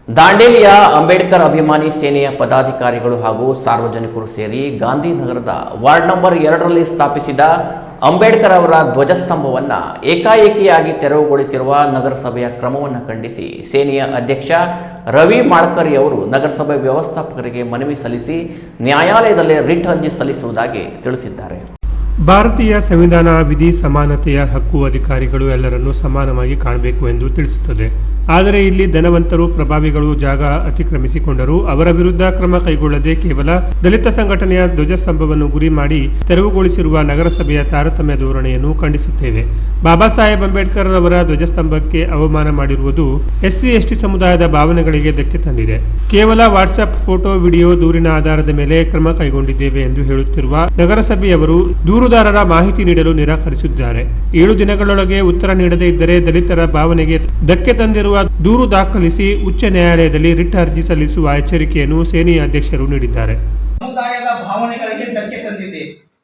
ದಾಂಡೇಲಿಯ ಅಂಬೇಡ್ಕರ್ ಅಭಿಮಾನಿ ಸೇನೆಯ ಪದಾಧಿಕಾರಿಗಳು ಹಾಗೂ ಸಾರ್ವಜನಿಕರು ಸೇರಿ ಗಾಂಧಿನಗರದ ವಾರ್ಡ್ ನಂಬರ್ 2ರಲ್ಲಿ ಸ್ಥಾಪಿಸಿದ ಅಂಬೇಡ್ಕರ್ ಅವರ ಧ್ವಜಸ್ತಂಭವನ್ನು ಏಕಾಏಕಿಯಾಗಿ ತೆರವುಗೊಳಿಸಿರುವ ನಗರಸಭೆಯ ಕ್ರಮವನ್ನು ಖಂಡಿಸಿ ಸೇನೆಯ ಅಧ್ಯಕ್ಷ ರವಿ ಮಾಳ್ಕರಿ ಅವರು ನಗರಸಭೆ ವ್ಯವಸ್ಥಾಪಕರಿಗೆ ಮನವಿ ಸಲ್ಲಿಸಿ ನ್ಯಾಯಾಲಯದಲ್ಲಿ ರಿಟ್ ಅರ್ಜಿ ಸಲ್ಲಿಸುವುದಾಗಿ ತಿಳಿಸಿದ್ದಾರೆ. ಭಾರತೀಯ ಸಂವಿಧಾನ ವಿಧಿ ಸಮಾನತೆಯ ಹಕ್ಕು ಅಧಿಕಾರಿಗಳು ಎಲ್ಲರನ್ನೂ ಸಮಾನವಾಗಿ ಕಾಣಬೇಕು ಎಂದು ತಿಳಿಸುತ್ತದೆ. ಆದರೆ ಇಲ್ಲಿ ಧನವಂತರು ಪ್ರಭಾವಿಗಳು ಜಾಗ ಅತಿಕ್ರಮಿಸಿಕೊಂಡರೂ ಅವರ ವಿರುದ್ಧ ಕ್ರಮ ಕೈಗೊಳ್ಳದೆ ಕೇವಲ ದಲಿತ ಸಂಘಟನೆಯ ಧ್ವಜಸ್ತಂಭವನ್ನು ಗುರಿ ಮಾಡಿ ತೆರವುಗೊಳಿಸಿರುವ ನಗರಸಭೆಯ ತಾರತಮ್ಯ ಧೋರಣೆಯನ್ನು ಖಂಡಿಸುತ್ತೇವೆ. ಬಾಬಾ ಸಾಹೇಬ್ ಅಂಬೇಡ್ಕರ್ ಅವರ ಧ್ವಜಸ್ತಂಭಕ್ಕೆ ಅವಮಾನ ಮಾಡಿರುವುದು ಎಸ್ಸಿ ಎಸ್ಟಿ ಸಮುದಾಯದ ಭಾವನೆಗಳಿಗೆ ಧಕ್ಕೆ ತಂದಿದೆ. ಕೇವಲ ವಾಟ್ಸ್ಆಪ್ ಫೋಟೋ ವಿಡಿಯೋ ದೂರಿನ ಆಧಾರದ ಮೇಲೆ ಕ್ರಮ ಕೈಗೊಂಡಿದ್ದೇವೆ ಎಂದು ಹೇಳುತ್ತಿರುವ ನಗರಸಭೆಯವರು ದೂರುದಾರರ ಮಾಹಿತಿ ನೀಡಲು ನಿರಾಕರಿಸಿದ್ದಾರೆ. 7 ದಿನಗಳೊಳಗೆ ಉತ್ತರ ನೀಡದೇ ಇದ್ದರೆ ದಲಿತರ ಭಾವನೆಗೆ ಧಕ್ಕೆ ತಂದಿರುವ ದೂರು ದಾಖಲಿಸಿ ಉಚ್ಚ ನ್ಯಾಯಾಲಯದಲ್ಲಿ ರಿಟ್ ಅರ್ಜಿ ಸಲ್ಲಿಸುವ ಎಚ್ಚರಿಕೆಯನ್ನು ಸೇನೆಯ ಅಧ್ಯಕ್ಷರು ನೀಡಿದ್ದಾರೆ. ಸಮುದಾಯದ ಭಾವನೆಗಳಿಗೆ ಧಕ್ಕೆ ತಂದಿದೆ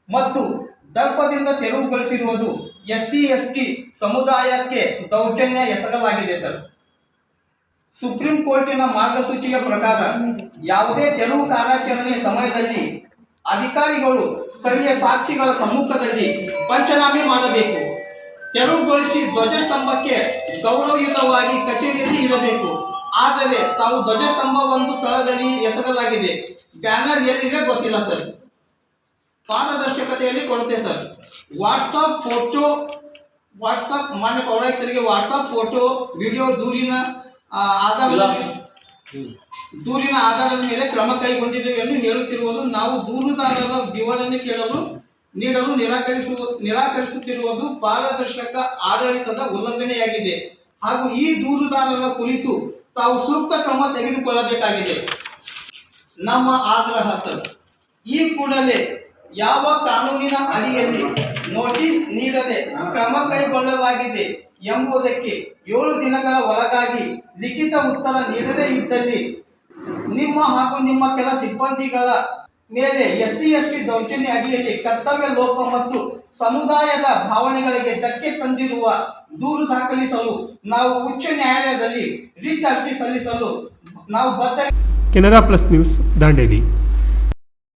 ಮತ್ತು ದರ್ಪದಿಂದ ತೆರವುಗೊಳಿಸಿರುವುದು ಎಸ್ಸಿ ಎಸ್ಟಿ ಸಮುದಾಯಕ್ಕೆ ದೌರ್ಜನ್ಯ ಎಸಗಲಾಗಿದೆ ಸರ್. ಸುಪ್ರೀಂ ಕೋರ್ಟಿನ ಮಾರ್ಗಸೂಚಿಯ ಪ್ರಕಾರ ಯಾವುದೇ ತೆರವು ಕಾರ್ಯಾಚರಣೆ ಸಮಯದಲ್ಲಿ ಅಧಿಕಾರಿಗಳು ಸ್ಥಳೀಯ ಸಾಕ್ಷಿಗಳ ಸಮ್ಮುಖದಲ್ಲಿ ಪಂಚನಾಮೆ ಮಾಡಬೇಕು. ತೆರವುಗೊಳಿಸಿ ಧ್ವಜಸ್ತಂಭಕ್ಕೆ ಗೌರವಯುತವಾಗಿ ಕಚೇರಿಯಲ್ಲಿ ಇಡಬೇಕು. ಆದರೆ ತಾವು ಧ್ವಜಸ್ತಂಭ ಒಂದು ಸ್ಥಳದಲ್ಲಿ ಎಸಗಲಾಗಿದೆ, ಬ್ಯಾನರ್ ಎಲ್ಲಿದೆ ಗೊತ್ತಿಲ್ಲ ಸರ್. ಪಾರದರ್ಶಕತೆಯಲ್ಲಿ ಕೊರತೆ ಸರ್. ವಾಟ್ಸಪ್ ಮಾನ್ಯ ಪೌರಾಯುಕ್ತರಿಗೆ ವಾಟ್ಸಪ್ ಫೋಟೋ ವಿಡಿಯೋ ದೂರಿನ ಆಧಾರದ ಮೇಲೆ ಕ್ರಮ ಕೈಗೊಂಡಿದ್ದೇವೆ ಎಂದು ಹೇಳುತ್ತಿರುವುದು ನಾವು ದೂರುದಾರರ ವಿವರಣೆ ನೀಡಲು ನಿರಾಕರಿಸುತ್ತಿರುವುದು ಪಾರದರ್ಶಕ ಆಡಳಿತದ ಉಲ್ಲಂಘನೆಯಾಗಿದೆ ಹಾಗೂ ಈ ದೂರುದಾರರ ಕುರಿತು ತಾವು ಸೂಕ್ತ ಕ್ರಮ ತೆಗೆದುಕೊಳ್ಳಬೇಕಾಗಿದೆ. ನಮ್ಮ ಆಗ್ರಹ ಸರ್, ಈ ಕೂಡಲೇ ಯಾವ ಕಾನೂನಿನ ಅಡಿಯಲ್ಲಿ ನೋಟಿಸ್ ನೀಡದೆ ಕ್ರಮ ಕೈಗೊಳ್ಳಲಾಗಿದೆ ಎಂಬುದಕ್ಕೆ 7 ದಿನಗಳ ಒಳಗಾಗಿ ಲಿಖಿತ ಉತ್ತರ ನೀಡದೇ ಇದ್ದಲ್ಲಿ ನಿಮ್ಮ ಹಾಗೂ ನಿಮ್ಮ ಕೆಲ ಸಿಬ್ಬಂದಿಗಳ ಮೇಲೆ ಎಸ್ಸಿ ಎಸ್ಟಿ ದೌರ್ಜನ್ಯ ಅಡಿಯಲ್ಲಿ ಕರ್ತವ್ಯ ಲೋಪ ಮತ್ತು ಸಮುದಾಯದ ಭಾವನೆಗಳಿಗೆ ಧಕ್ಕೆ ತಂದಿರುವ ದೂರು ದಾಖಲಿಸಲು ನಾವು ಉಚ್ಚ ನ್ಯಾಯಾಲಯದಲ್ಲಿ ರಿಟ್ ಅರ್ಜಿ ಸಲ್ಲಿಸಲು ನಾವು ಬದ್ಧ. Canara plus news Dandeli.